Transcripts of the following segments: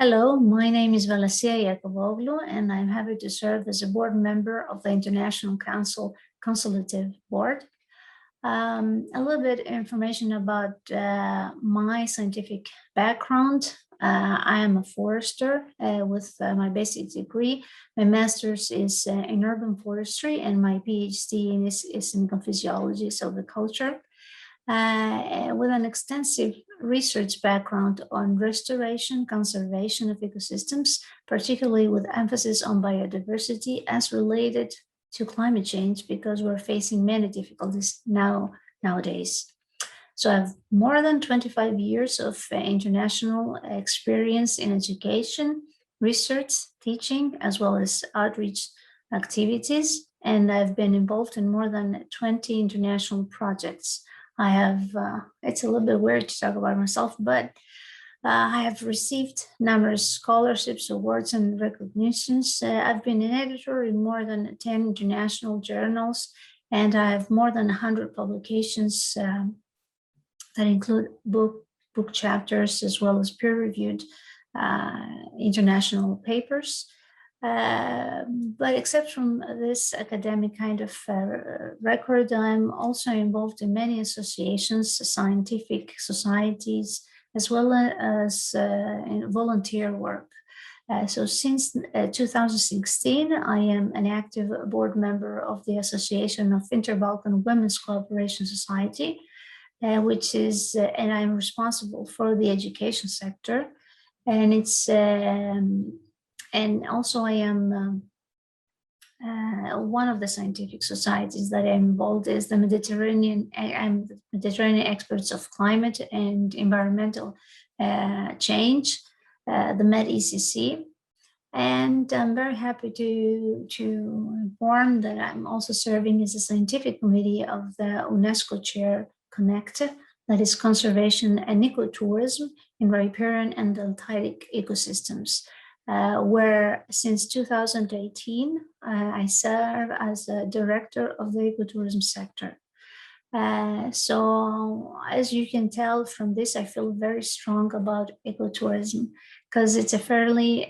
Hello, my name is Valasia Iakovoglou, and I'm happy to serve as a board member of the International Council Consultative Board. A little bit of information about my scientific background. I am a forester with my basic degree. My master's is in urban forestry, and my PhD is in physiology, silviculture. With an extensive research background on restoration, conservation of ecosystems, particularly with emphasis on biodiversity as related to climate change, because we're facing many difficulties nowadays. So I have more than 25 years of international experience in education, research, teaching, as well as outreach activities. And I've been involved in more than 20 international projects. I have, it's a little bit weird to talk about myself, but I have received numerous scholarships, awards, and recognitions. I've been an editor in more than 10 international journals, and I have more than 100 publications that include book chapters as well as peer-reviewed international papers. But except from this academic kind of record, I'm also involved in many associations, scientific societies, as well as in volunteer work. So since 2016, I am an active board member of the Association of Inter-Balkan Women's Cooperation Society, which is, and I'm responsible for the education sector. And it's, and also I am one of the scientific societies that I'm involved is the Mediterranean, I'm the Mediterranean experts of climate and environmental change, the MED-ECC. And I'm very happy to inform that I'm also serving as a scientific committee of the Unesco chair Con-E-Ect, that is conservation and ecotourism in riparian and deltaic ecosystems. Where since 2018, I serve as a director of the ecotourism sector. So as you can tell from this, I feel very strong about ecotourism because it's a fairly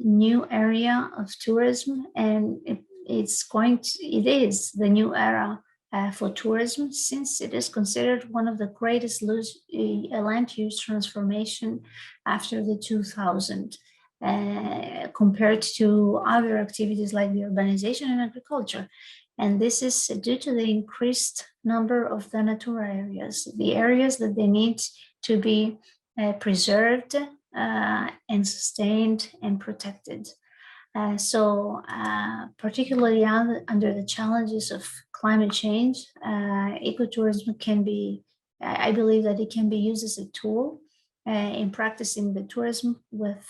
new area of tourism, and it is the new era for tourism, since it is considered one of the greatest land use transformation after the 2000, compared to other activities like the urbanization and agriculture. And this is due to the increased number of the Natura areas, the areas that they need to be preserved and sustained and protected. So particularly under the challenges of climate change, ecotourism can be, I believe that it can be used as a tool in practicing the tourism with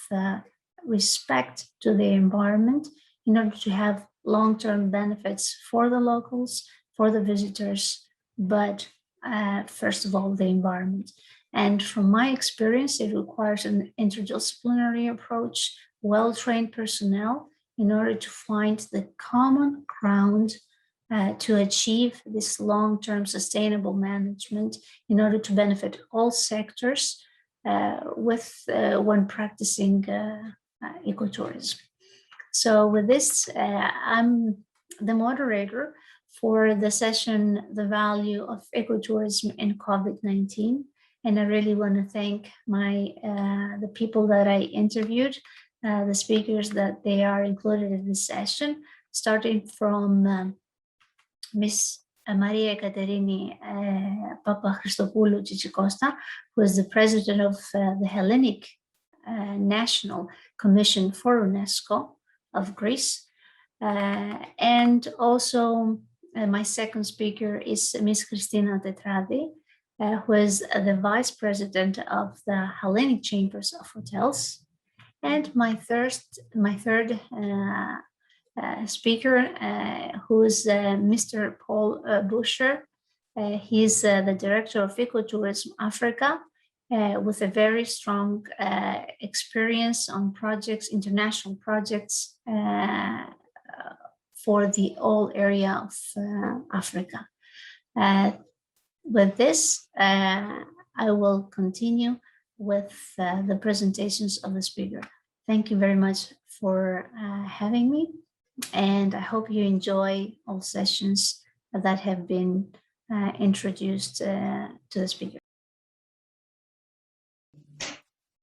respect to the environment in order to have long-term benefits for the locals, for the visitors, but first of all, the environment. And from my experience, it requires an interdisciplinary approach, well-trained personnel in order to find the common ground to achieve this long-term sustainable management in order to benefit all sectors when practicing ecotourism. So with this, I'm the moderator for the session, The Value of Ecotourism in COVID-19. And I really want to thank the people that I interviewed, the speakers that they are included in this session, starting from Miss Maria Ekaterini Papachristopoulou Tzitzikosta, who is the president of the Hellenic National Commission for UNESCO of Greece. And also my second speaker is Miss Christina Tetradis, who is the vice president of the Hellenic Chambers of Hotels. And my third speaker, who is Mr. Paul Bewsher. He's the director of Ecotourism Afrika, with a very strong experience on projects, international projects for the whole area of Africa. With this, I will continue with the presentations of the speaker. Thank you very much for having me, and I hope you enjoy all sessions that have been introduced to the speaker.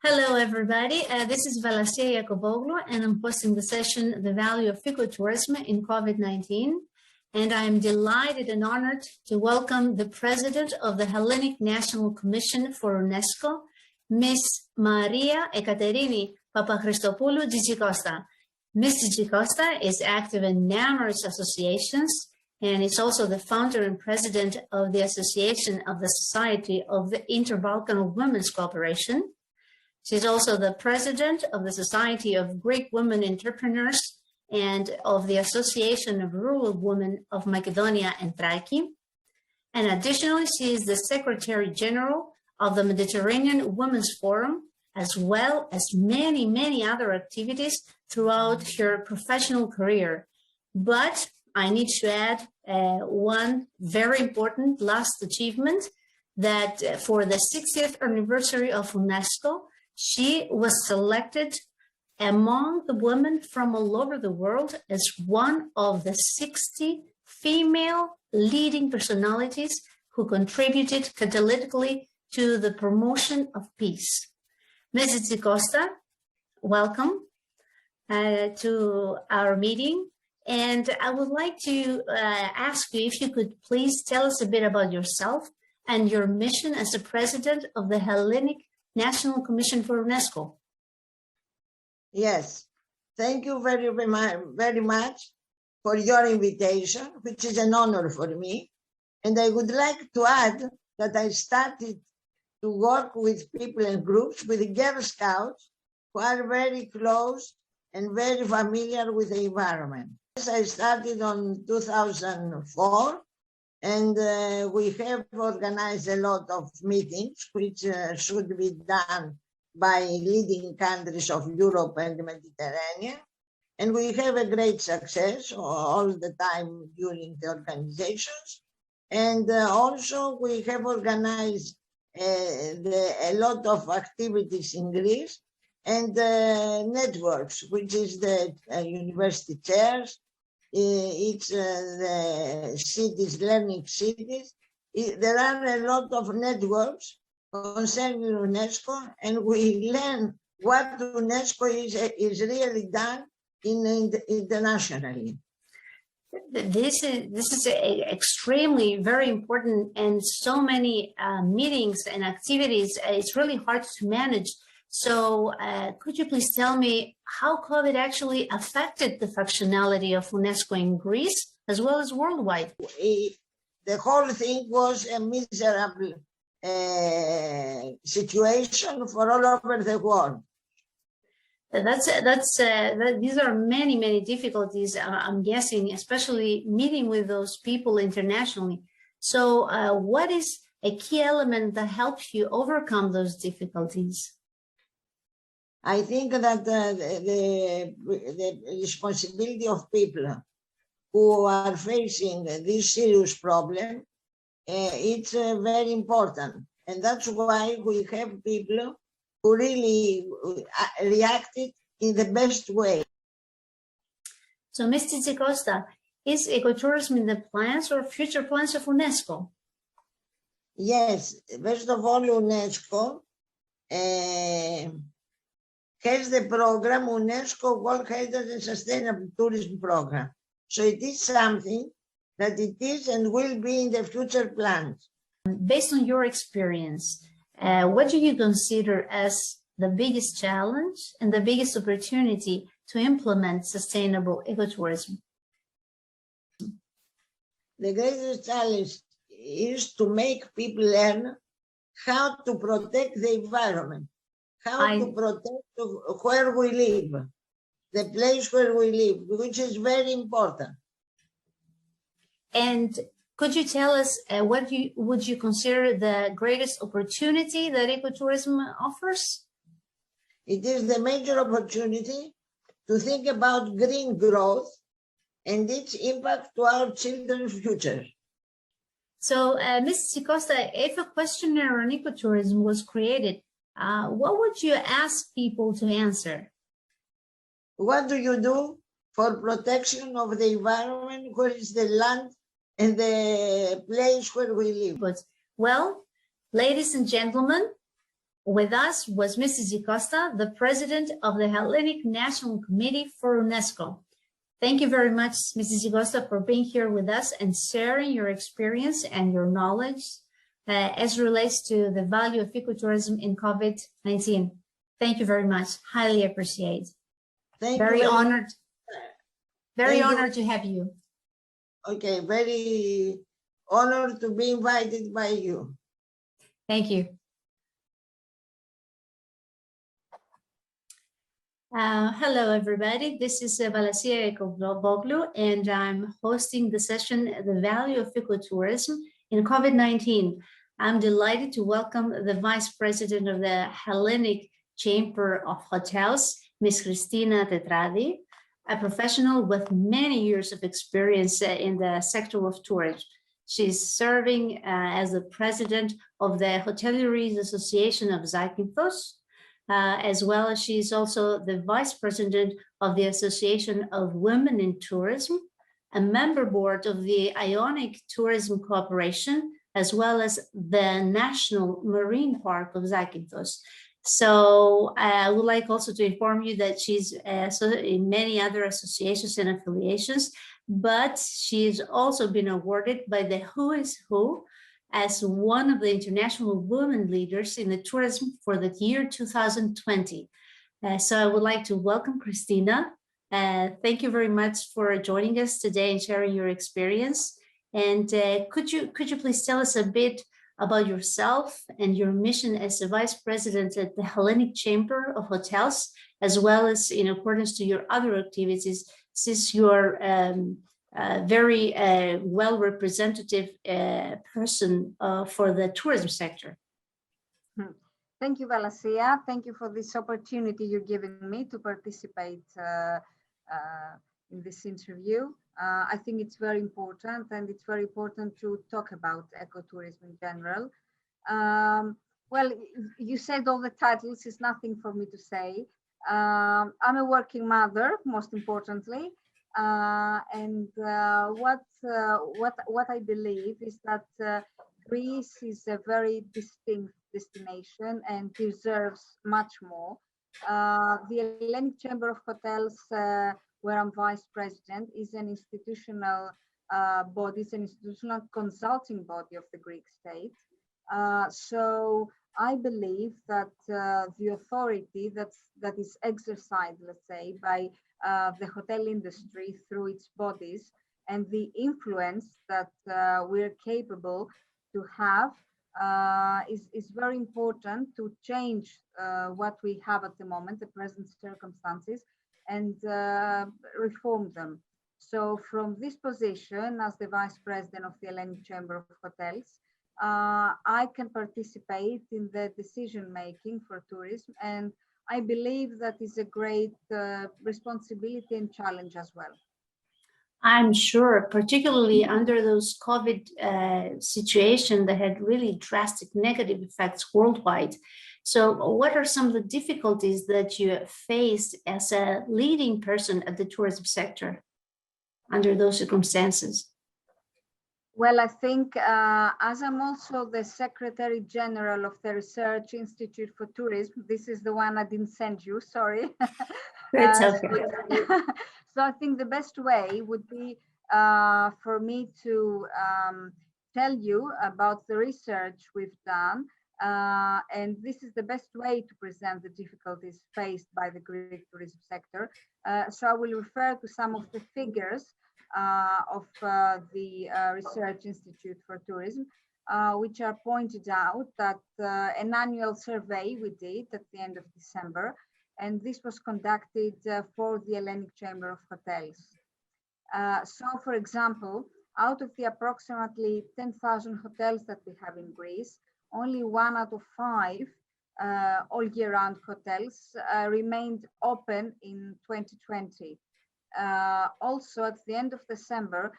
Hello, everybody. This is Valasia Iakovoglou, and I'm hosting the session, The Value of Ecotourism in COVID-19. And I am delighted and honored to welcome the President of the Hellenic National Commission for Unesco, Ms. Maria Ekaterini Papachristopoulou Tzitzikosta. Ms. Tzitzikosta is active in numerous associations, and is also the founder and president of the Association of the Society of the Inter-Balkan Women's Cooperation. She's also the president of the Society of Greek Women Entrepreneurs and of the Association of Rural Women of Macedonia and Thrace. And additionally, she is the Secretary General of the Mediterranean Women's Forum, as well as many, many other activities throughout her professional career. But I need to add one very important last achievement, that for the 60th anniversary of UNESCO, she was selected among the women from all over the world as one of the 60 female leading personalities who contributed catalytically to the promotion of peace. Ms. Tzitzikosta, welcome to our meeting. And I would like to ask you if you could please tell us a bit about yourself and your mission as the president of the Hellenic National Commission for UNESCO. Yes, thank you very much for your invitation, which is an honor for me. And I would like to add that I started to work with people and groups, with the Girl Scouts, who are very close and very familiar with the environment. I started on 2004, and we have organized a lot of meetings, which should be done by leading countries of Europe and the Mediterranean. And we have a great success all the time during the organizations. And also we have organized a lot of activities in Greece, and networks, which is the university chairs, it's the cities, learning cities. There are a lot of networks concerning UNESCO, and we learn what UNESCO is really done internationally. This is extremely very important, and so many meetings and activities. It's really hard to manage. So could you please tell me how COVID actually affected the functionality of UNESCO in Greece as well as worldwide? The whole thing was a miserable situation for all over the world. These are many difficulties, I'm guessing, especially meeting with those people internationally. So what is a key element that helps you overcome those difficulties? I think that the responsibility of people who are facing this serious problem, it's very important. And that's why we have people who really reacted in the best way. So, Ms. Tzitzikosta, is ecotourism in the plans or future plans of UNESCO? Yes, first of all, UNESCO has the program UNESCO World Heritage and Sustainable Tourism Program. So it is something that it is and will be in the future plans. Based on your experience, what do you consider as the biggest challenge and the biggest opportunity to implement sustainable ecotourism? The greatest challenge is to make people learn how to protect the environment, how to protect where we live, the place where we live, which is very important. And could you tell us what would you consider the greatest opportunity that ecotourism offers? It is the major opportunity to think about green growth and its impact to our children's future. So, Ms. Tzitzikosta, if a questionnaire on ecotourism was created, what would you ask people to answer? What do you do for protection of the environment? Where is the land and the place where we live? But, well, ladies and gentlemen, with us was Mrs. Tzitzikosta, the president of the Hellenic National Committee for UNESCO. Thank you very much, Mrs. Tzitzikosta, for being here with us and sharing your experience and your knowledge as relates to the value of ecotourism in COVID-19. Thank you very much. Highly appreciate. Very honored. Very honored to have you. Okay, very honored to be invited by you. Thank you. Hello, everybody. This is Valasia Ekaterini, and I'm hosting the session, The Value of Ecotourism in COVID-19. I'm delighted to welcome the Vice President of the Hellenic Chamber of Hotels, Ms. Christina Tetradis, a professional with many years of experience in the sector of tourism. She's serving as the president of the Hoteliers Association of Zakynthos, as well as she's also the vice president of the Association of Women in Tourism, a member board of the Ionic Tourism Cooperation, as well as the National Marine Park of Zakynthos. So I would like also to inform you that she's in many other associations and affiliations, but she's also been awarded by the Who is Who as one of the international women leaders in the tourism for the year 2020. So I would like to welcome Christina. Thank you very much for joining us today and sharing your experience. And could you please tell us a bit about yourself and your mission as the Vice President at the Hellenic Chamber of Hotels, as well as in accordance to your other activities, since you are very well representative person for the tourism sector. Thank you, Valasia. Thank you for this opportunity you're giving me to participate in this interview. I think it's very important, and it's very important to talk about ecotourism in general. Well, you said all the titles, is nothing for me to say. I'm a working mother, most importantly. And what I believe is that Greece is a very distinct destination and deserves much more. The Hellenic Chamber of Hotels, where I'm vice president, is an institutional body, it's an institutional consulting body of the Greek state. So I believe that the authority that is exercised, let's say, by the hotel industry through its bodies and the influence that we're capable to have is very important to change what we have at the moment, the present circumstances, and reform them. So from this position as the Vice President of the Hellenic Chamber of Hotels, I can participate in the decision-making for tourism, and I believe that is a great responsibility and challenge as well. I'm sure, particularly under those COVID situation that had really drastic negative effects worldwide. So what are some of the difficulties that you faced as a leading person at the tourism sector under those circumstances? Well, I think as I'm also the Secretary General of the Research Institute for Tourism, this is the one I didn't send you, sorry. It's okay. So I think the best way would be for me to tell you about the research we've done. And this is the best way to present the difficulties faced by the Greek tourism sector. So I will refer to some of the figures of the Research Institute for Tourism, which are pointed out that an annual survey we did at the end of December, and this was conducted for the Hellenic Chamber of Hotels. So, for example, out of the approximately 10,000 hotels that we have in Greece, only 1 out of 5 all year-round hotels remained open in 2020. Also, at the end of December,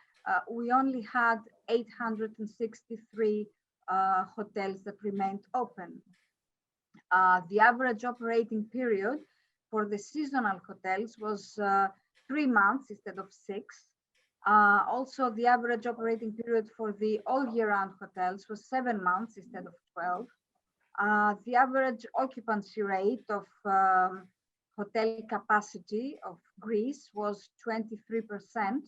we only had 863 hotels that remained open. The average operating period for the seasonal hotels was 3 months instead of 6. Also, the average operating period for the all year round hotels was 7 months instead of 12. The average occupancy rate of hotel capacity of Greece was 23%.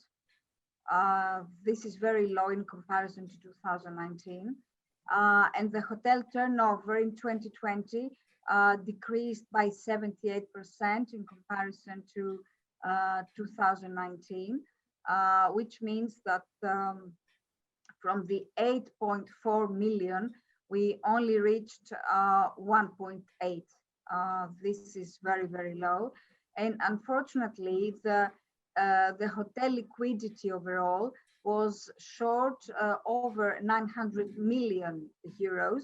This is very low in comparison to 2019. And the hotel turnover in 2020 decreased by 78% in comparison to 2019, which means that from the 8.4 million, we only reached 1.8. This is very, very low. And unfortunately, the hotel liquidity overall was short over 900 million euros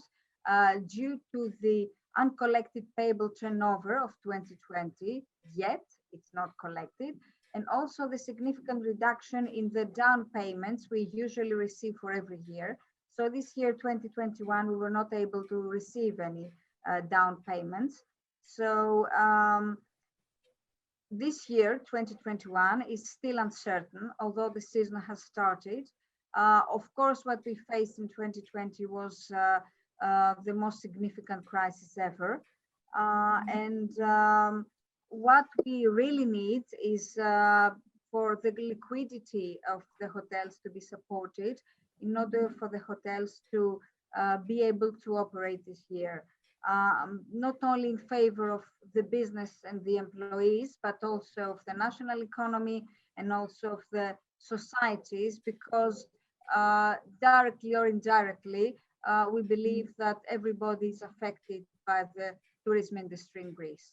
due to the uncollected payable turnover of 2020, yet it's not collected, and also the significant reduction in the down payments we usually receive for every year. So this year, 2021, we were not able to receive any down payments. So this year, 2021, is still uncertain, although the season has started. Of course, what we faced in 2020 was the most significant crisis ever. What we really need is for the liquidity of the hotels to be supported in order for the hotels to be able to operate this year. Not only in favor of the business and the employees, but also of the national economy and also of the societies, because directly or indirectly, we believe that everybody is affected by the tourism industry in Greece.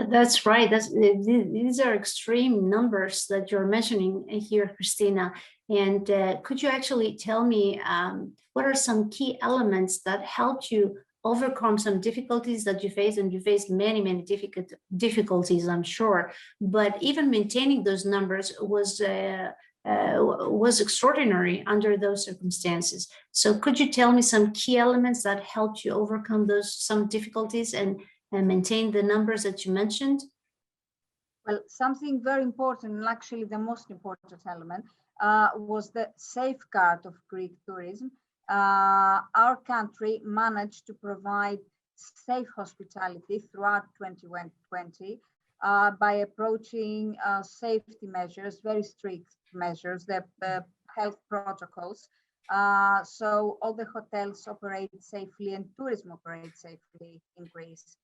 That's right. These are extreme numbers that you're mentioning here, Christina. And could you actually tell me what are some key elements that helped you overcome some difficulties that you faced? And you faced many, many difficulties, I'm sure. But even maintaining those numbers was extraordinary under those circumstances. So could you tell me some key elements that helped you overcome some difficulties and maintain the numbers that you mentioned? Well, something very important, and actually the most important element, was the safeguard of Greek tourism. Our country managed to provide safe hospitality throughout 2020 by approaching safety measures, very strict measures, the health protocols. So all the hotels operate safely and tourism operates safely in Greece.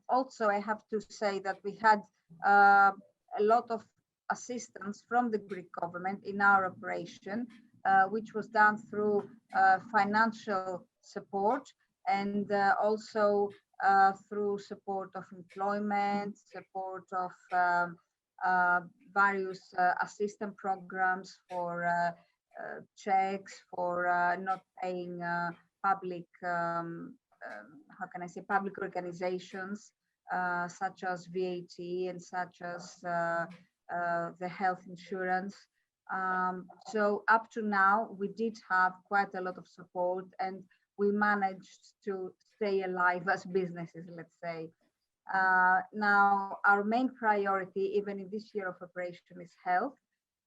Also, I have to say that we had a lot of assistance from the Greek government in our operation, which was done through financial support and also through support of employment, support of various assistance programs for checks, for not paying public how can I say, public organizations such as VAT and such as the health insurance. So up to now, we did have quite a lot of support and we managed to stay alive as businesses, let's say. Now, our main priority, even in this year of operation, is health.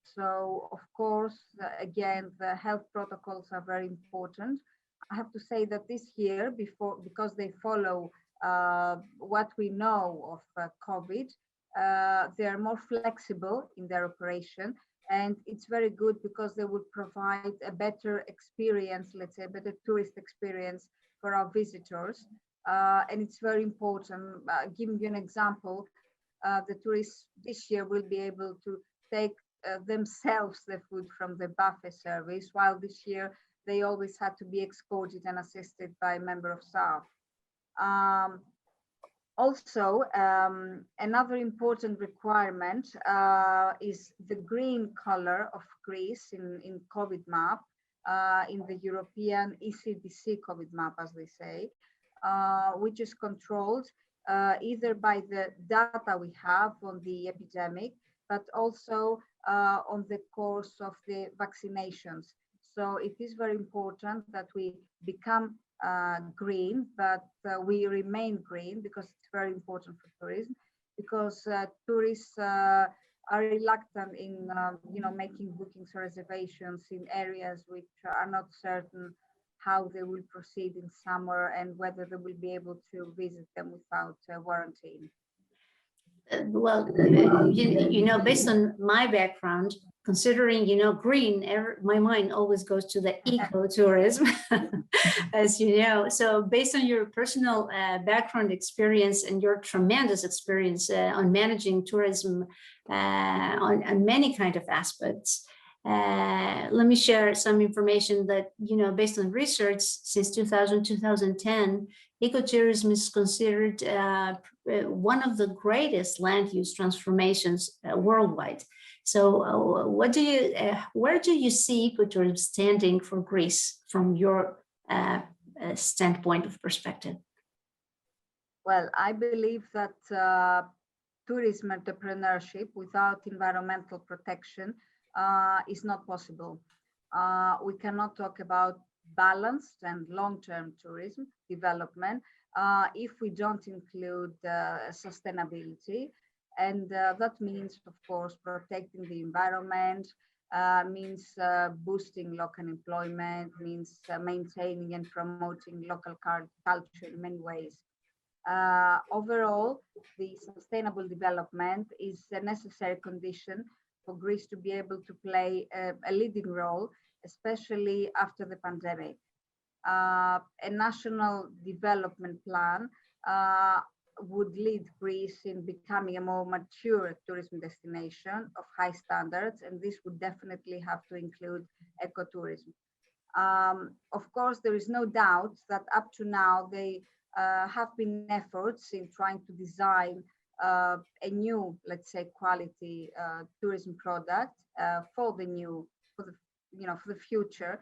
So, of course, again, the health protocols are very important. I have to say that this year, because they follow what we know of COVID, they are more flexible in their operation. And it's very good because they will provide a better experience, let's say, a better tourist experience for our visitors. And it's very important. Giving you an example, the tourists this year will be able to take themselves the food from the buffet service, while this year they always had to be escorted and assisted by a member of staff. Also, another important requirement is the green color of Greece in COVID map, in the European ECDC COVID map, as they say, which is controlled either by the data we have on the epidemic, but also on the course of the vaccinations. So it is very important that we become green, but we remain green because it's very important for tourism, because tourists are reluctant in making bookings or reservations in areas which are not certain how they will proceed in summer and whether they will be able to visit them without quarantine. Well, based on my background, considering, green, my mind always goes to the ecotourism, as you know. So based on your personal background experience and your tremendous experience on managing tourism on many kind of aspects, let me share some information that, based on research since 2010, ecotourism is considered one of the greatest land use transformations worldwide. So where do you see ecotourism standing for Greece from your standpoint of perspective? Well, I believe that tourism entrepreneurship without environmental protection is not possible. We cannot talk about balanced and long-term tourism development if we don't include sustainability. And that means, of course, protecting the environment, means boosting local employment, means maintaining and promoting local culture in many ways. Overall, the sustainable development is a necessary condition for Greece to be able to play a leading role, especially after the pandemic. A national development plan would lead Greece in becoming a more mature tourism destination of high standards, and this would definitely have to include ecotourism. Of course, there is no doubt that up to now, they have been efforts in trying to design a new, let's say, quality tourism product for the future,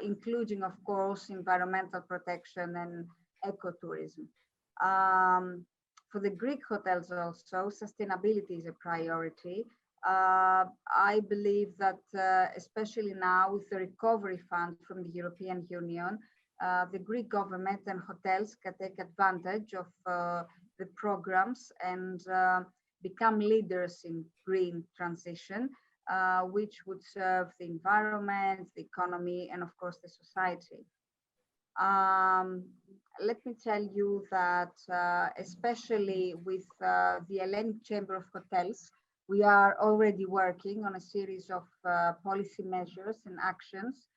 including, of course, environmental protection and ecotourism. For the Greek hotels also, sustainability is a priority. I believe that especially now with the recovery fund from the European Union, the Greek government and hotels can take advantage of the programs and become leaders in green transition, which would serve the environment, the economy, and of course the society. Let me tell you that especially with the Hellenic Chamber of Hotels, we are already working on a series of policy measures and actions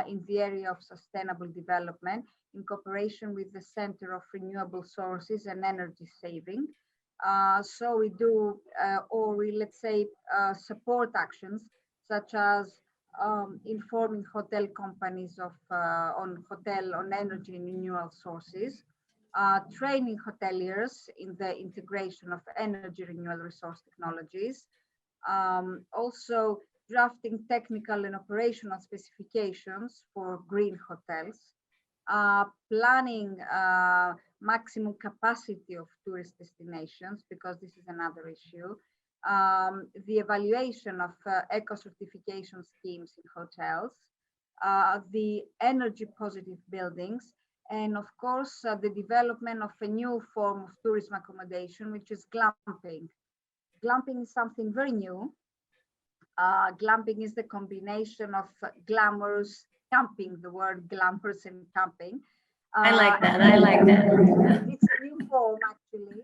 in the area of sustainable development in cooperation with the Center of Renewable Sources and Energy Saving. So we do, or we, let's say, support actions such as informing hotel companies of on energy and renewable sources, training hoteliers in the integration of energy renewable resource technologies, also drafting technical and operational specifications for green hotels, planning maximum capacity of tourist destinations, because this is another issue, the evaluation of eco-certification schemes in hotels, the energy positive buildings, and of course, the development of a new form of tourism accommodation, which is glamping. Glamping is something very new. Glamping is the combination of glamorous camping, the word glamorous and camping. I like that. I like that. It's a new form, actually.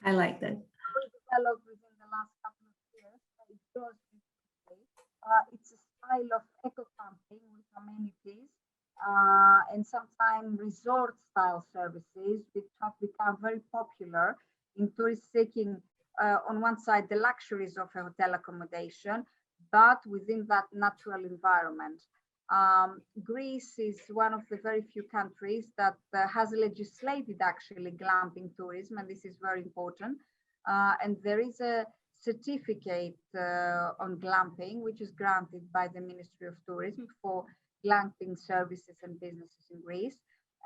I like that. We developed within the last couple of years. It's a style of eco-camping with amenities and sometimes resort-style services, which have become very popular in tourists seeking, on one side, the luxuries of a hotel accommodation, but within that natural environment. Greece is one of the very few countries that has legislated actually glamping tourism, and this is very important. And there is a certificate on glamping, which is granted by the Ministry of Tourism for glamping services and businesses in Greece.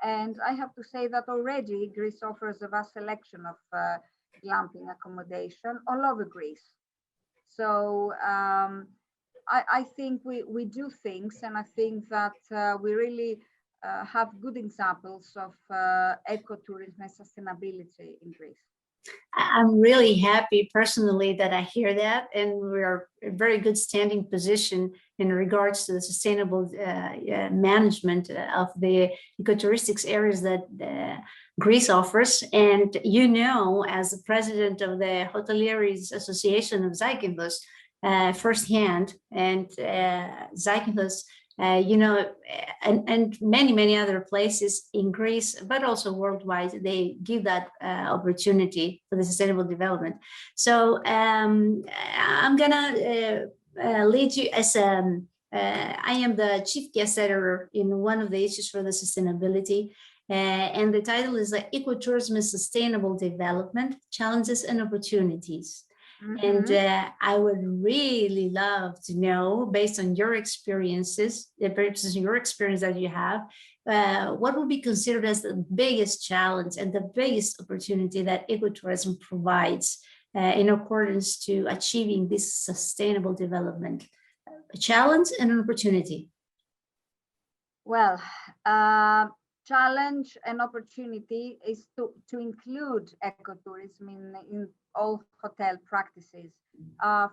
And I have to say that already Greece offers a vast selection of glamping accommodation all over Greece. So I think we do things, and I think that we really have good examples of ecotourism and sustainability in Greece. I'm really happy personally that I hear that, and we're a very good standing position in regards to the sustainable management of the ecotouristics areas that Greece offers. And you know, as the president of the Hoteliers Association of Zakynthos, firsthand, and Zakynthos, you know, and many other places in Greece, but also worldwide, they give that opportunity for the sustainable development. So I'm gonna lead you as I am the chief guest editor in one of the issues for the sustainability. And the title is like Ecotourism and Sustainable Development, Challenges and Opportunities. And I would really love to know, based on your experiences, based on your experience that you have, what would be considered as the biggest challenge and the biggest opportunity that ecotourism provides in accordance to achieving this sustainable development? A challenge and an opportunity. Well, challenge and opportunity is to include ecotourism in all hotel practices.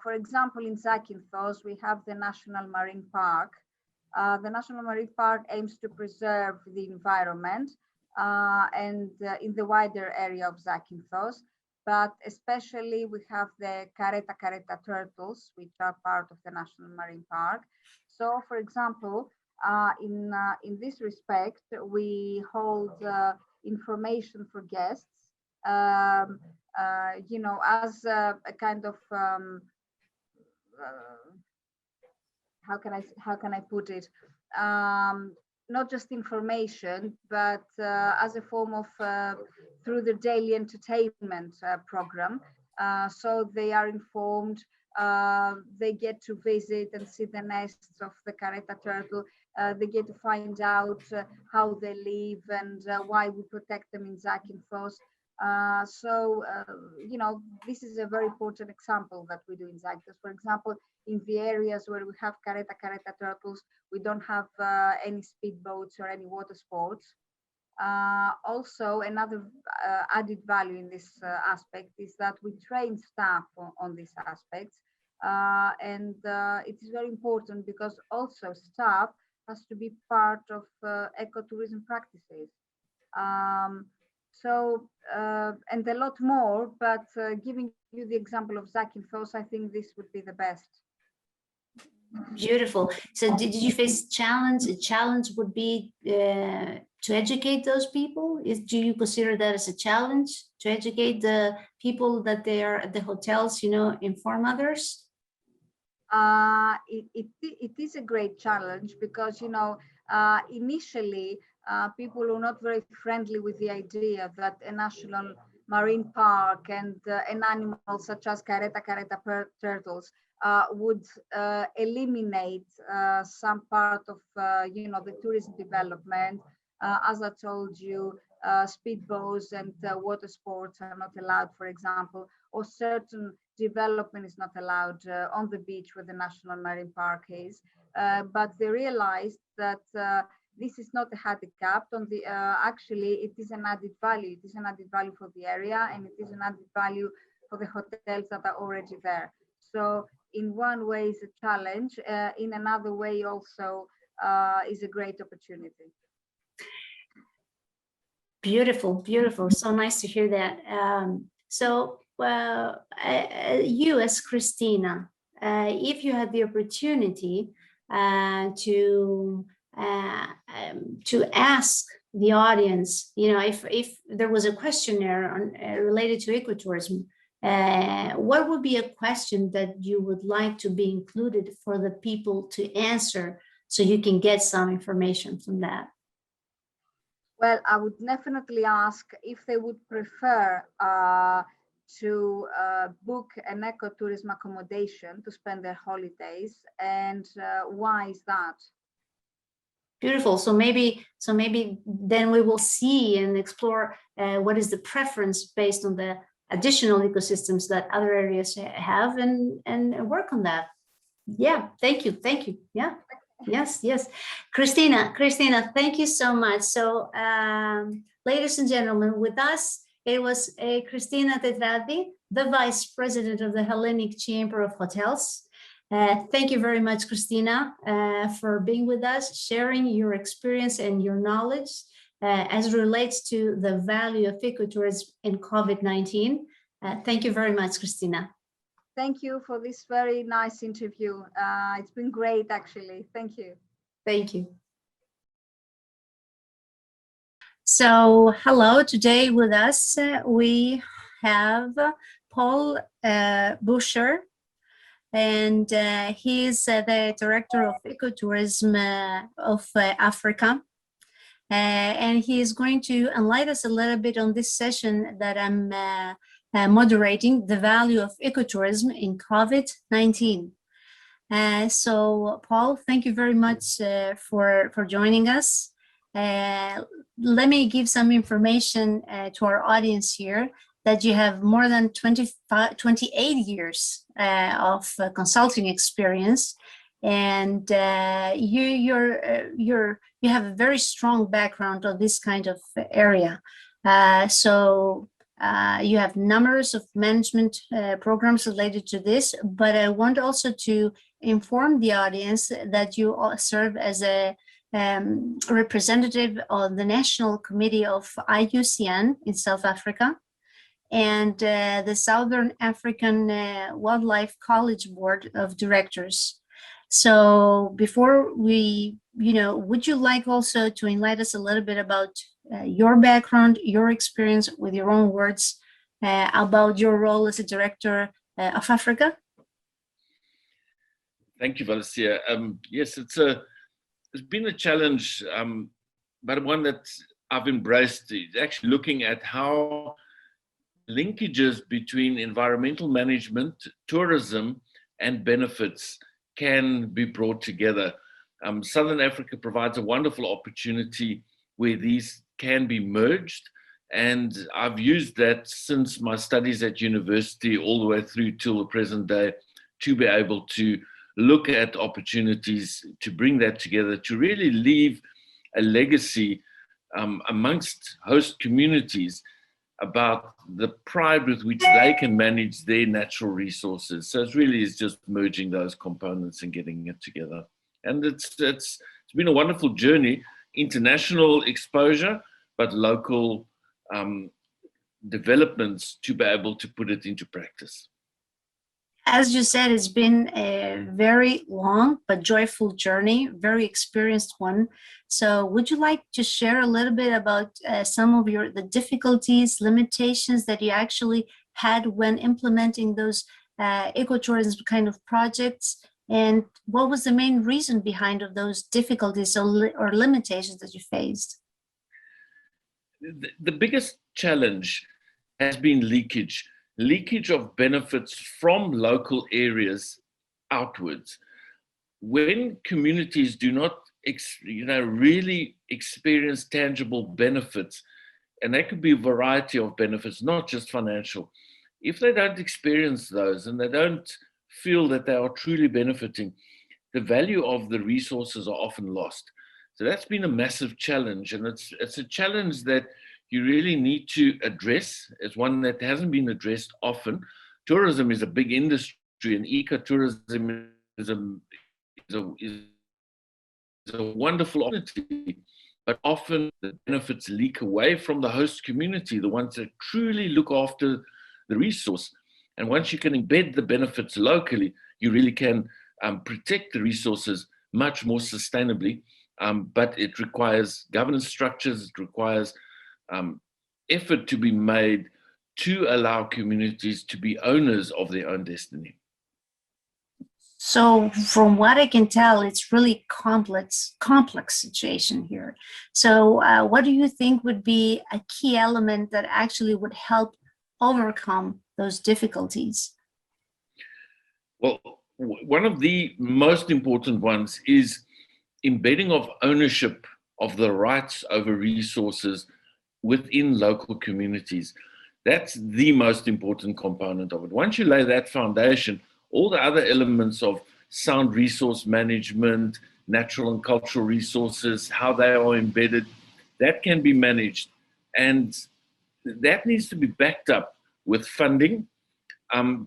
For example, in Zakynthos, we have the National Marine Park. The National Marine Park aims to preserve the environment and in the wider area of Zakynthos, but especially we have the Kareta turtles, which are part of the National Marine Park. So, for example, in this respect, we hold information for guests, you know, as a kind of how can I put it? Not just information, but as a form of through the daily entertainment program. So they are informed. They get to visit and see the nests of the Kareta turtle. They get to find out how they live and why we protect them in Zakynthos. So, you know, this is a very important example that we do in Zakynthos. For example, in the areas where we have Kareta turtles, we don't have any speedboats or any water sports. Also, another added value in this aspect is that we train staff on these aspects. And it is very important because also staff has to be part of ecotourism practices. And a lot more, but giving you the example of Zakynthos, I think this would be the best. Beautiful. So did you face challenge? A challenge would be to educate those people? Do you consider that as a challenge to educate the people that they are at the hotels, you know, inform others? It is a great challenge because, you know, initially people were not very friendly with the idea that a national marine park and an animal such as Kareta turtles would eliminate some part of, you know, the tourism development. As I told you, speedboats and water sports are not allowed, for example, or certain development is not allowed on the beach where the National Marine Park is. But they realized that this is not a handicap. Actually, it is an added value. It is an added value for the area, and it is an added value for the hotels that are already there. So in one way, it's a challenge. In another way, also is a great opportunity. Beautiful, beautiful. So nice to hear that. You as Christina, if you had the opportunity to ask the audience, you know, if there was a questionnaire on, related to ecotourism, what would be a question that you would like to be included for the people to answer so you can get some information from that? Well, I would definitely ask if they would prefer to book an ecotourism accommodation to spend their holidays, and why is that? Beautiful. So maybe then we will see and explore what is the preference based on the additional ecosystems that other areas have, and work on that. Yeah, thank you. Yeah. Yes, yes. Christina, thank you so much. So, ladies and gentlemen, with us, it was Christina Tetradis, the Vice President of the Hellenic Chamber of Hotels. Thank you very much, Christina, for being with us, sharing your experience and your knowledge as it relates to the value of ecotourism in COVID-19. Thank you very much, Christina. Thank you for this very nice interview. It's been great, actually. Thank you. Thank you. So, hello. Today with us, we have Paul Bewsher, and he is the Director of Ecotourism of Afrika. And he is going to enlighten us a little bit on this session that I'm moderating, the value of ecotourism in COVID-19. So, Paul, thank you very much for joining us. Let me give some information to our audience here that you have more than 28 years of consulting experience, and you have a very strong background on this kind of area. You have numbers of management programs related to this, but I want also to inform the audience that you serve as a representative of the National Committee of IUCN in South Africa and the Southern African Wildlife College Board of Directors. So before we, would you like also to enlighten us a little bit about your background, your experience with your own words about your role as a director of Afrika? Thank you, Valasia. Yes, it's been a challenge, but one that I've embraced is actually looking at how linkages between environmental management, tourism, and benefits can be brought together. Southern Africa provides a wonderful opportunity where these can be merged, and I've used that since my studies at university all the way through till the present day to be able to look at opportunities to bring that together, to really leave a legacy amongst host communities about the pride with which they can manage their natural resources. So it really is just merging those components and getting it together. And it's been a wonderful journey, international exposure, but local developments to be able to put it into practice. As you said, it's been a very long but joyful journey, very experienced one. So would you like to share a little bit about some of the difficulties, limitations that you actually had when implementing those ecotourism kind of projects? And what was the main reason behind of those difficulties or limitations that you faced? The biggest challenge has been leakage of benefits from local areas outwards. When communities do not really experience tangible benefits, and that could be a variety of benefits, not just financial, if they don't experience those and they don't feel that they are truly benefiting, the value of the resources are often lost. So that's been a massive challenge, and it's a challenge that you really need to address. It's one that hasn't been addressed often. Tourism is a big industry, and ecotourism is a wonderful opportunity, but often the benefits leak away from the host community, the ones that truly look after the resource. And once you can embed the benefits locally, you really can protect the resources much more sustainably. But it requires governance structures, it requires effort to be made to allow communities to be owners of their own destiny. So from what I can tell, it's really complex situation here. So what do you think would be a key element that actually would help overcome those difficulties? Well, one of the most important ones is embedding of ownership of the rights over resources within local communities. That's the most important component of it. Once you lay that foundation, all the other elements of sound resource management, natural and cultural resources, how they are embedded, that can be managed. And that needs to be backed up with funding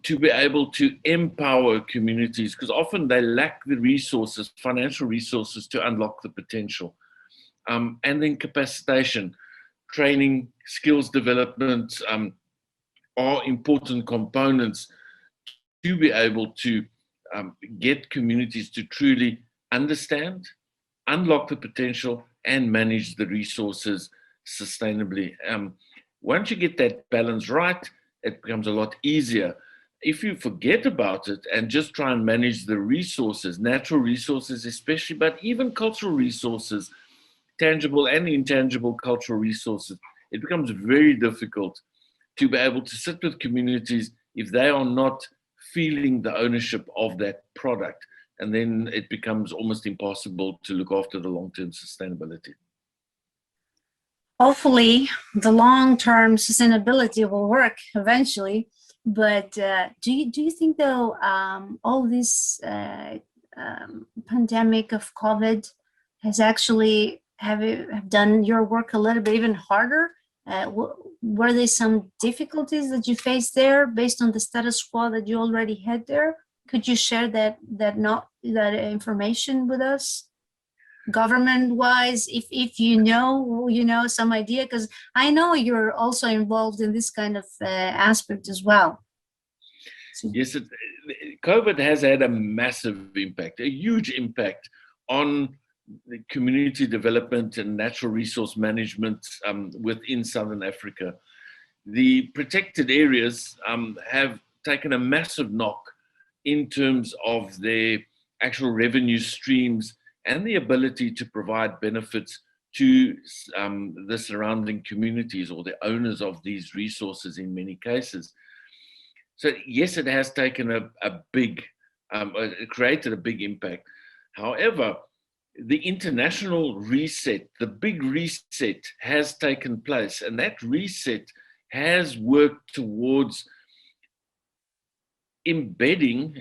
to be able to empower communities, because often they lack the resources, financial resources, to unlock the potential. And then capacitation, training, skills development are important components to be able to get communities to truly understand, unlock the potential, and manage the resources sustainably. Once you get that balance right, it becomes a lot easier. If you forget about it and just try and manage the resources, natural resources especially, but even cultural resources, tangible and intangible cultural resources, it becomes very difficult to be able to sit with communities if they are not feeling the ownership of that product. And then it becomes almost impossible to look after the long-term sustainability. Hopefully, the long-term sustainability will work eventually. But do you think, though, all this pandemic of COVID has actually have done your work a little bit even harder? Were there some difficulties that you faced there based on the status quo that you already had there? Could you share that information with us? Government-wise, if you know some idea, because I know you're also involved in this kind of aspect as well. So, yes, COVID has had a massive impact, a huge impact on the community development and natural resource management within Southern Africa. The protected areas have taken a massive knock in terms of their actual revenue streams and the ability to provide benefits to the surrounding communities or the owners of these resources in many cases. So yes, it has taken it created a big impact. However, the international reset, the big reset has taken place, and that reset has worked towards embedding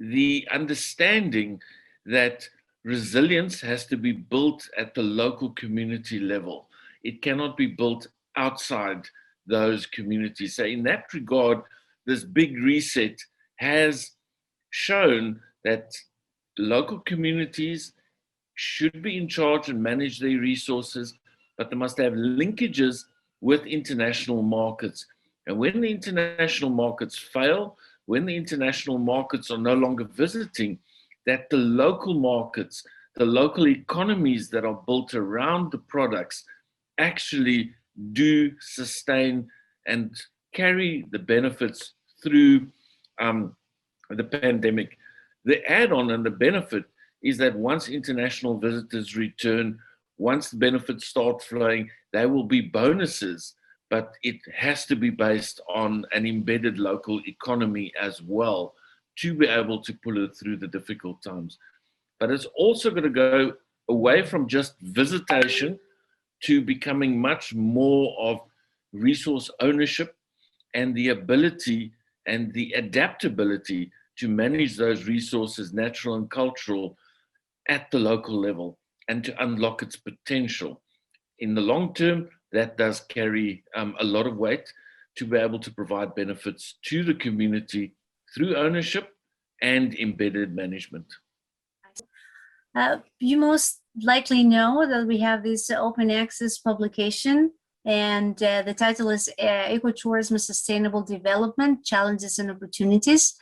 the understanding that resilience has to be built at the local community level. It cannot be built outside those communities. So in that regard, this big reset has shown that local communities should be in charge and manage their resources, but they must have linkages with international markets. And when the international markets fail, when the international markets are no longer visiting, that the local markets, the local economies that are built around the products actually do sustain and carry the benefits through the pandemic. The add-on and the benefit is that once international visitors return, once the benefits start flowing, there will be bonuses, but it has to be based on an embedded local economy as well to be able to pull it through the difficult times. But it's also going to go away from just visitation to becoming much more of resource ownership and the ability and the adaptability to manage those resources, natural and cultural, at the local level and to unlock its potential. In the long term, that does carry a lot of weight to be able to provide benefits to the community through ownership and embedded management. You most likely know that we have this open access publication, and the title is Ecotourism Sustainable Development, Challenges and Opportunities.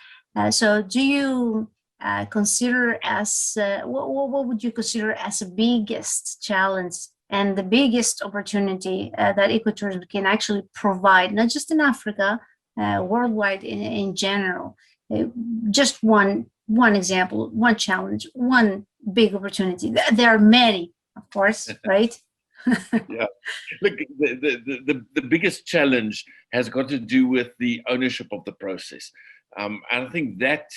So do you consider as, what would you consider as the biggest challenge and the biggest opportunity that ecotourism can actually provide, not just in Africa, worldwide in general? Just one example, one challenge, one big opportunity. There are many, of course, right? Yeah, look, the biggest challenge has got to do with the ownership of the process. And I think that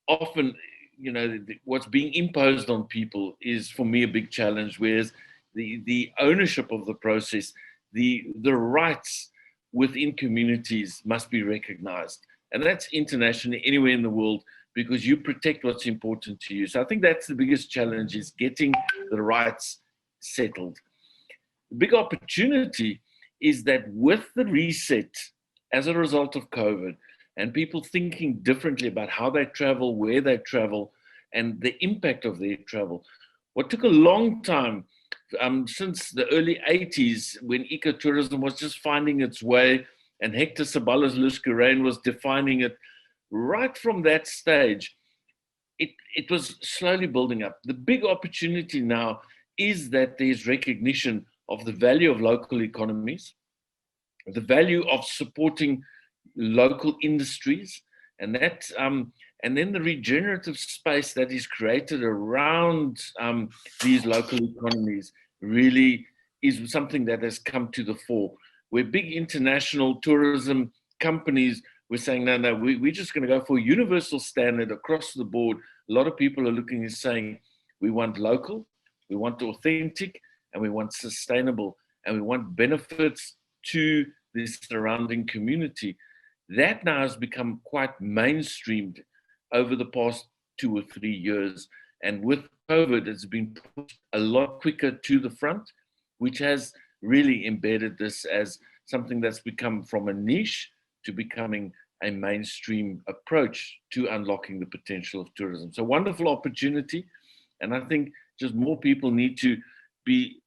often, what's being imposed on people is, for me, a big challenge, whereas the ownership of the process, the rights within communities must be recognized. And that's internationally, anywhere in the world, because you protect what's important to you. So I think that's the biggest challenge, is getting the rights settled. The big opportunity is that with the reset as a result of COVID, and people thinking differently about how they travel, where they travel, and the impact of their travel. What took a long time, since the early 80s, when ecotourism was just finding its way, and Hector Sabalas-Luscurain was defining it, right from that stage, it was slowly building up. The big opportunity now is that there's recognition of the value of local economies, the value of supporting local industries, and that, and then the regenerative space that is created around these local economies really is something that has come to the fore, where big international tourism companies were saying, no, we're just going to go for a universal standard across the board. A lot of people are looking and saying, we want local, we want authentic, and we want sustainable, and we want benefits to the surrounding community. That now has become quite mainstreamed over the past 2 or 3 years. And with COVID, it's been pushed a lot quicker to the front, which has really embedded this as something that's become from a niche to becoming a mainstream approach to unlocking the potential of tourism. So wonderful opportunity. And I think just more people need to be,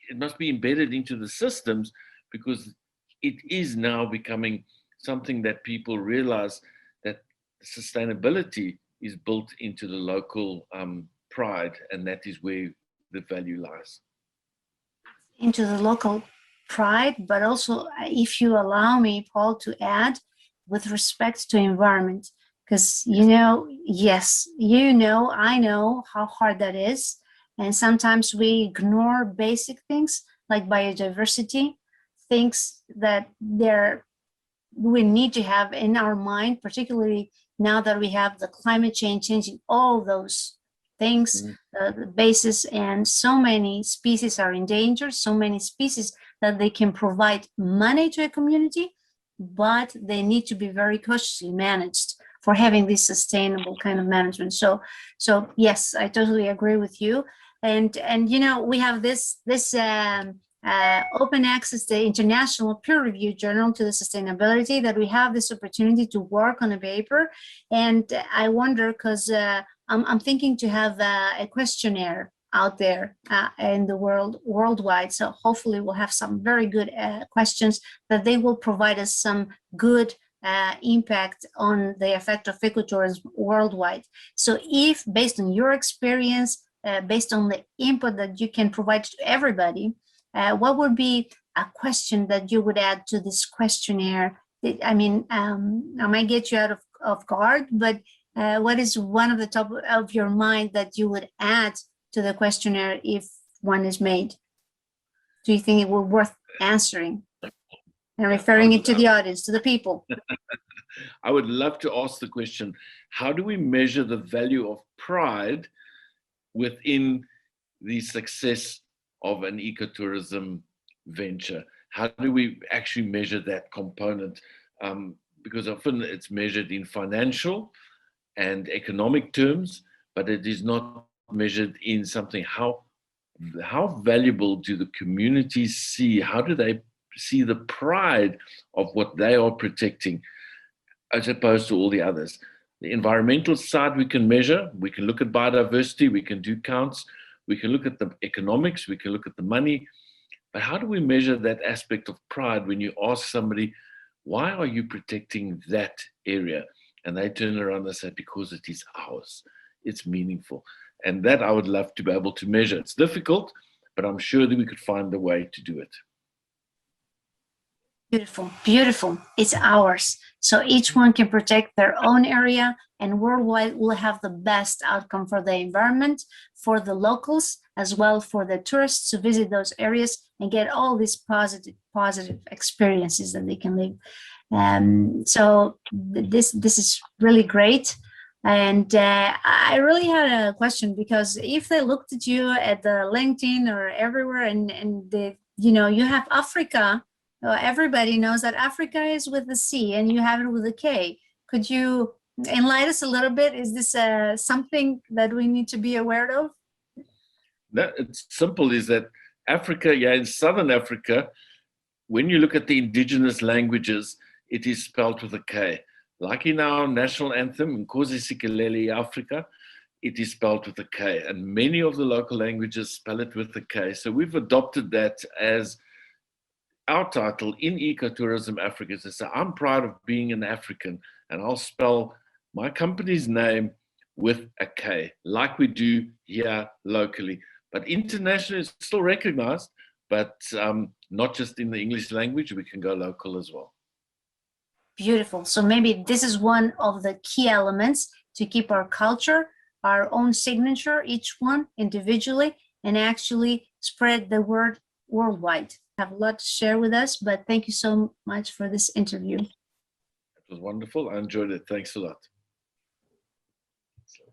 it must be embedded into the systems, because it is now becoming something that people realize that sustainability is built into the local pride, and that is where the value lies. Into the local pride, but also, if you allow me, Paul, to add, with respect to environment, because I know how hard that is, and sometimes we ignore basic things like biodiversity, things that we need to have in our mind, particularly now that we have the climate change changing all those things, the basis, and so many species are in danger, so many species that they can provide money to a community, but they need to be very cautiously managed for having this sustainable kind of management. So yes, I totally agree with you. And we have this open access, the international peer-reviewed journal to the sustainability, that we have this opportunity to work on a paper. And I wonder, because I'm thinking to have a questionnaire out there in the worldwide. So hopefully we'll have some very good questions that they will provide us some good impact on the effect of ecotourism worldwide. So if, based on your experience, based on the input that you can provide to everybody, what would be a question that you would add to this questionnaire? I mean, I might get you out of guard, but what is one of the top of your mind that you would add to the questionnaire if one is made? Do you think it will be worth answering and referring it to the audience, to the people? I would love to ask the question, how do we measure the value of pride within the success of an ecotourism venture? How do we actually measure that component? Because often it's measured in financial and economic terms, but it is not measured in something. How valuable do the communities see? How do they see the pride of what they are protecting, as opposed to all the others? The environmental side we can measure. We can look at biodiversity. We can do counts. We can look at the economics. We can look at the money. But how do we measure that aspect of pride when you ask somebody, why are you protecting that area? And they turn around and say, because it is ours. It's meaningful. And that I would love to be able to measure. It's difficult, but I'm sure that we could find a way to do it. Beautiful, beautiful. It's ours. So each one can protect their own area, and worldwide we'll have the best outcome for the environment, for the locals, as well for the tourists to visit those areas and get all these positive experiences that they can live. So this is really great. And I really had a question, because if they looked at you at the LinkedIn or everywhere, and you have Afrika everybody knows that Africa is with a C and you have it with a K. Could you enlighten us a little bit? Is this something that we need to be aware of? No, it's simple, is that Africa, in Southern Africa, when you look at the indigenous languages, it is spelled with a K. Like in our national anthem, Nkosi Sikelel' iAfrika, it is spelled with a K. And many of the local languages spell it with a K. So we've adopted that as our title in Ecotourism Africa. To say, I'm proud of being an African, and I'll spell my company's name with a K, like we do here locally. But internationally, it's still recognized, but not just in the English language, we can go local as well. Beautiful. So maybe this is one of the key elements to keep our culture, our own signature, each one individually, and actually spread the word worldwide. Have a lot to share with us, but thank you so much for this interview. It was wonderful. I enjoyed it. Thanks a lot.